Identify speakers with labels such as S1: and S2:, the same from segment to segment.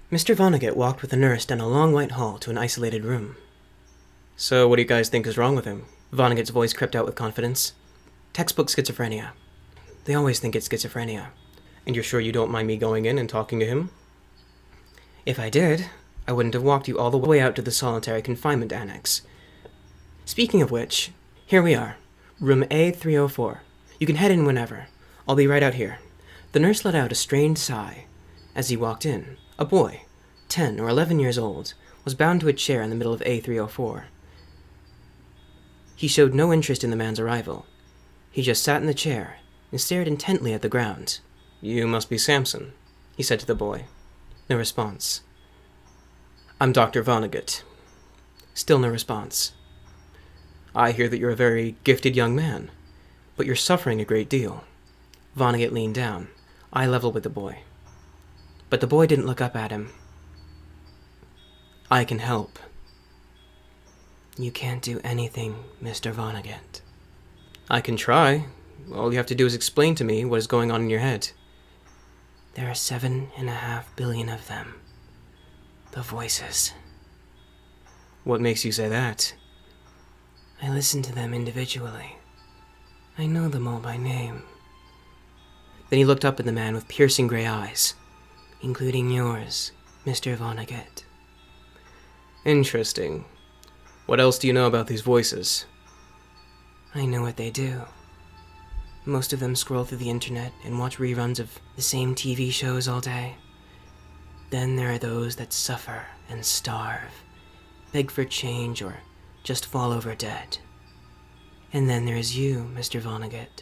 S1: Mr. Vonnegut walked with the nurse down a long white hall to an isolated room. "So what do you guys think is wrong with him?" Vonnegut's voice crept out with confidence. "Textbook schizophrenia. They always think it's schizophrenia." "And you're sure you don't mind me going in and talking to him?" "If I did, I wouldn't have walked you all the way out to the solitary confinement annex. Speaking of which, here we are, room A304. You can head in whenever. I'll be right out here." The nurse let out a strained sigh. As he walked in, a boy, 10 or 11 years old, was bound to a chair in the middle of A304. He showed no interest in the man's arrival. He just sat in the chair and stared intently at the ground. "You must be Samson," he said to the boy. No response. "I'm Dr. Vonnegut." Still no response. "I hear that you're a very gifted young man, but you're suffering a great deal." Vonnegut leaned down, eye level with the boy. But the boy didn't look up at him. "I can help." "You can't do anything, Mr. Vonnegut." "I can try. All you have to do is explain to me what is going on in your head." "There are 7.5 billion of them. The voices." "What makes you say that?" "I listen to them individually. I know them all by name." Then he looked up at the man with piercing gray eyes. "Including yours, Mr. Vonnegut." "Interesting. What else do you know about these voices?" "I know what they do. Most of them scroll through the internet and watch reruns of the same TV shows all day. Then there are those that suffer and starve, beg for change, or just fall over dead. And then there is you, Mr. Vonnegut,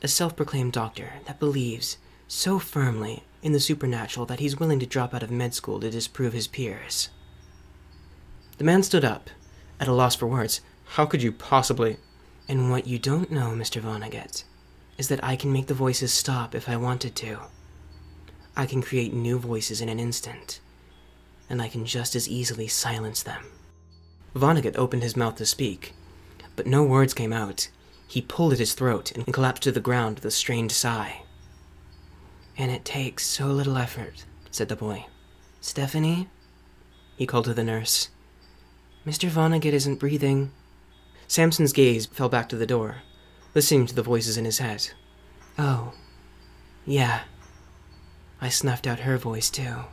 S1: a self-proclaimed doctor that believes so firmly in the supernatural that he's willing to drop out of med school to disprove his peers." The man stood up, at a loss for words. "How could you possibly—" "And what you don't know, Mr. Vonnegut, is that I can make the voices stop if I wanted to. I can create new voices in an instant, and I can just as easily silence them." Vonnegut opened his mouth to speak, but no words came out. He pulled at his throat and collapsed to the ground with a strained sigh. "And it takes so little effort," said the boy. "Stephanie?" He called to the nurse. "Mr. Vonnegut isn't breathing." Samson's gaze fell back to the door, listening to the voices in his head. "Oh, yeah. I snuffed out her voice, too."